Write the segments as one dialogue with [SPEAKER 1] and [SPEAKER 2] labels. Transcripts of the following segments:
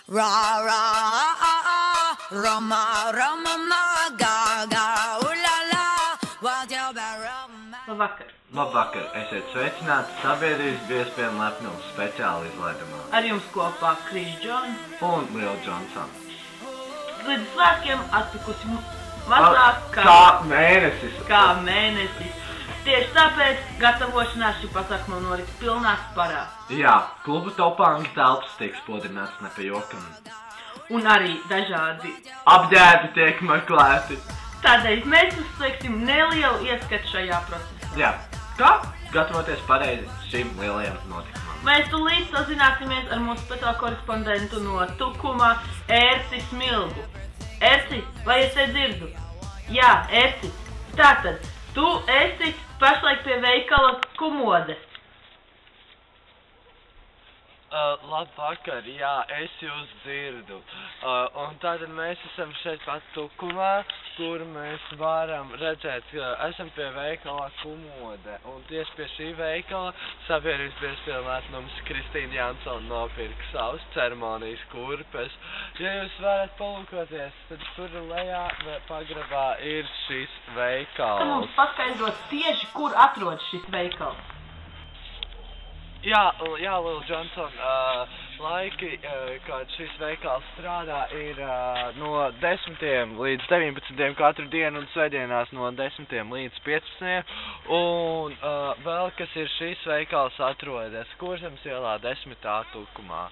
[SPEAKER 1] Ra ra Rama Rama Gaga Ulala
[SPEAKER 2] Labvakar!
[SPEAKER 3] Labvakar! Esiet sveicināti sabiedrības biezpienu lepnums speciāli izlaidumā.
[SPEAKER 2] Ar jums kopā Kris Džons
[SPEAKER 3] un Lil Johnson.
[SPEAKER 2] Līdz svētkiem atlikusi mazāk
[SPEAKER 3] kā mēnesis.
[SPEAKER 2] Tieši tāpēc gatavošanās šī pasākuma norit pilnā sparā.
[SPEAKER 3] Jā, klubu topāngi telpas tiek spodrināts ne pa jokam.
[SPEAKER 2] Un arī dažādi
[SPEAKER 3] apģērbi tiek meklēti.
[SPEAKER 2] Tādēļ mēs uzsveiksim nelielu ieskatu šajā procesā.
[SPEAKER 3] Jā, kā gatavoties pareizi šim lielajam notikumam.
[SPEAKER 2] Mēs tūlīt sazināsimies ar mūsu speciālu korespondentu no Tukuma, Ērci Smilgu. Ērci, vai es te dzirdu? Jā, Ērci. Tātad, tu esi pašlaik pie veikala Kumode.
[SPEAKER 4] Labvakar, jā, es jūs dzirdu. Un tātad mēs esam šeit pat Tukumā, kur mēs varam redzēt, ka esam pie veikala Kumode. Un tieši pie šī veikala sabiedrības biezpienu lepnums Kristīna Jansona nopirka savus ceremonijas kurpes. Ja jūs varat palūkoties, tad tur lejā pagrabā ir šis veikals.
[SPEAKER 2] Tad mums paskaidrot tieši, kur atrodas šis veikals.
[SPEAKER 4] Jā, Lil Johnson, laiki, kad šis veikals strādā, ir no 10 līdz 19 katru dienu un svētdienās no 10 līdz 15. Un vēl, kas ir šis veikals atrodas Kurzemes ielā 10. Tukumā.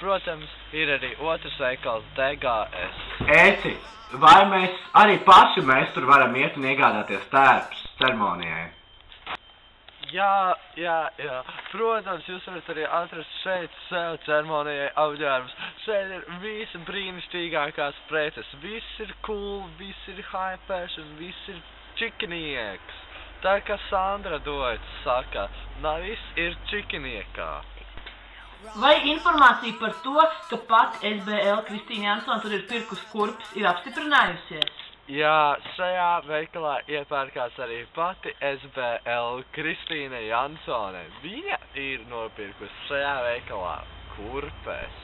[SPEAKER 4] Protams, ir arī otrs veikals DGS.
[SPEAKER 3] Ērci, vai mēs arī paši tur varam iet un iegādāties tērpus ceremonijai?
[SPEAKER 4] Jā. Protams, jūs varat arī atrast šeit sev ceremonijai apģērbus. Šeit ir visi brīnišķīgākās preces. Viss ir cool, viss ir high fashion, viss ir čikinieks. Tā kā Sandra Doits saka, viss ir čikiniekā.
[SPEAKER 2] Vai informācija par to, ka pat SBL Kristīna Jansona tur ir pirkus kurpes, ir apstiprinājusies?
[SPEAKER 4] Jā, šajā veikalā iepērkās arī pati SBL Kristīna Jansone. Viņa ir nopirkusi šajā veikalā kurpes.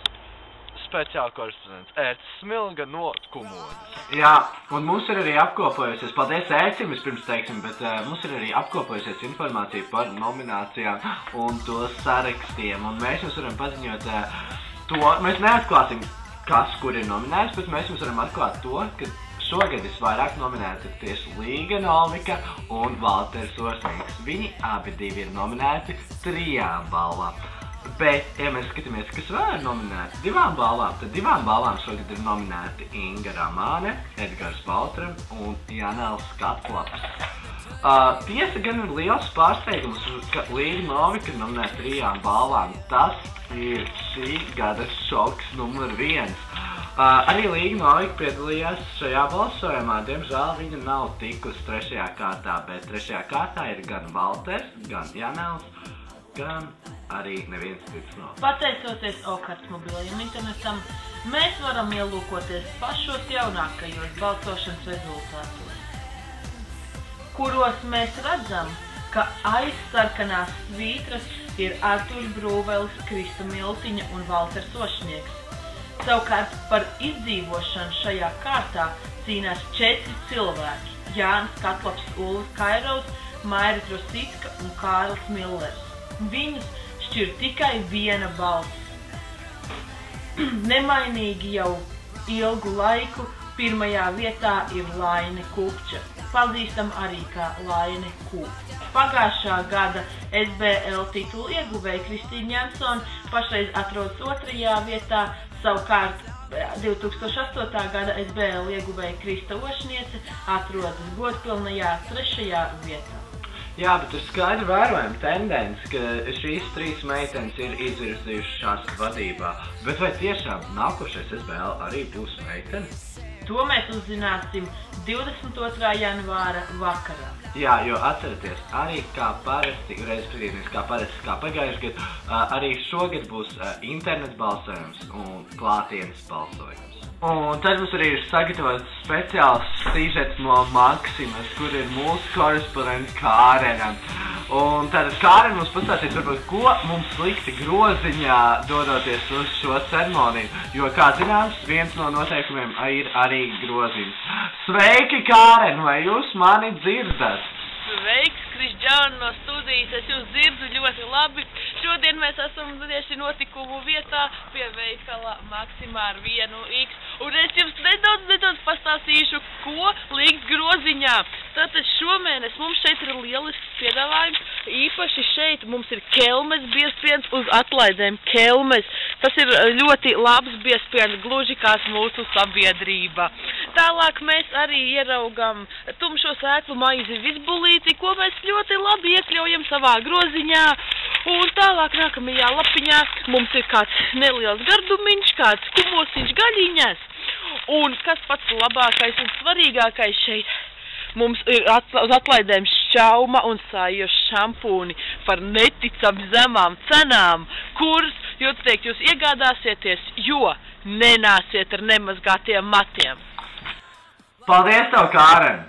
[SPEAKER 4] Speciāli korespondents Ērcis Smilga no Kumodas.
[SPEAKER 3] Jā, un mums ir arī apkopojusies, paldies Ērcim vispirms teiksim, bet mums ir arī apkopojusies informācija par nominācijām un to sarakstiem. Un mēs jums varam paziņot to, mēs neatklāsim, kas kur ir nominēts, bet mēs jums varam atklāt to, ka šogad visvairāk nominēti ir tieši Līga Novika un Valters Osnīgs. Viņi abi divi ir nominēti 3 balvām. Bet, ja mēs skatāmies, kas vēl ir nominēti 2 balvām, tad 2 balvām šogad ir nominēti Inga Ramāne, Edgars Baltram un Janels Katlaps. Tiesa gan ir liels pārsteigums, ka Līga Novika ir nominēta 3 balvām. Tas ir šī gada šoks numur 1. Arī Līga Novika piedalījās šajā balsojumā. Diemžēl viņa nav tikusi 3. kārtā, bet 3. kārtā ir gan Valters, gan Janels, gan arī neviens cits nav.
[SPEAKER 2] Pateicoties Okarts mobilajam internetam, mēs varam ielūkoties pašos jaunākajos balsošanas rezultātos, kuros mēs redzam, ka aiz sarkanās svītras ir Arturs Brūvelis, Krista Miltiņa un Valters Ošnieks. Savukārt par izdzīvošanu šajā kārtā cīnās 4 cilvēki – Jānis Katlaps, Ulris Kairovs, Maira Trosicka un Kārlis Millers. Viņus šķir tikai 1 balss. Nemainīgi jau ilgu laiku pirmajā vietā ir Laine Kupča, pazīstam arī kā Laine Kup. Pagājušā gada SBL titulu ieguvēja Kristīna Jansona pašreiz atrodas 2. vietā, savukārt 2008. gada SBL ieguvēja Krista Ošniece atrodas godpilnajā 3. vietā.
[SPEAKER 3] Jā, bet ir skaidri vērojama tendence, ka šīs 3 meitenes ir izvirzījušās vadībā. Bet vai tiešām nākošais SBL arī būs meitene?
[SPEAKER 2] To mēs uzzināsim 22. janvāra vakarā.
[SPEAKER 3] Jā, jo atceraties, arī kā parasti, kā pagājuši gadu, arī šogad būs internets balsojums un klātienes balsojums. Un tad mums arī ir sagatavots speciāls sižets no Maksimas, kur ir mūsu korespondents Kārena. Un tātad Kāren mums pastāstīs, varbūt, ko mums likti groziņā dodoties uz šo ceremoniju, jo, kā zināms, viens no noteikumiem ir arī groziņš. Sveiki, Kāren, vai jūs mani dzirdat?
[SPEAKER 5] Sveiks, Krišģāna no studijas, es jūs dzirdu ļoti labi. Šodien mēs esam tieši notikumu vietā pie veikala Maksimā ar 1X. Un es jums nedaudz pastāstīšu, ko likt groziņā. Tātad šomēnes mums šeit ir lielisks piedāvājums. Īpaši šeit mums ir kelmes biezpiens uz atlaidēm. Kelmes. Tas ir ļoti labs biezpiens, gluži kā mūsu sabiedrība. Tālāk mēs arī ieraugam tumšo sēklu maizi vizbulīti, ko mēs ļoti labi iekļaujam savā groziņā. Un tālāk nākamajā lapiņā mums ir kāds neliels gardumiņš, kāds kumosiņš gaļiņas. Un kas pats labākais un svarīgākais šeit, mums ir uz atlaidēm šķauma un sājoši šampūni par neticam zemām cenām, kuras, jūs teikt, jūs iegādāsieties, jo nenāsiet ar nemazgātiem matiem.
[SPEAKER 3] Paldies tev, Kāren!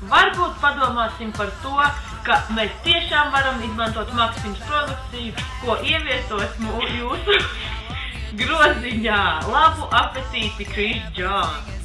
[SPEAKER 2] Varbūt padomāsim par to, ka mēs tiešām varam izmantot Maksimas produkciju, ko ievietos jūsu groziņā. Labu apetīti, Krišģāna!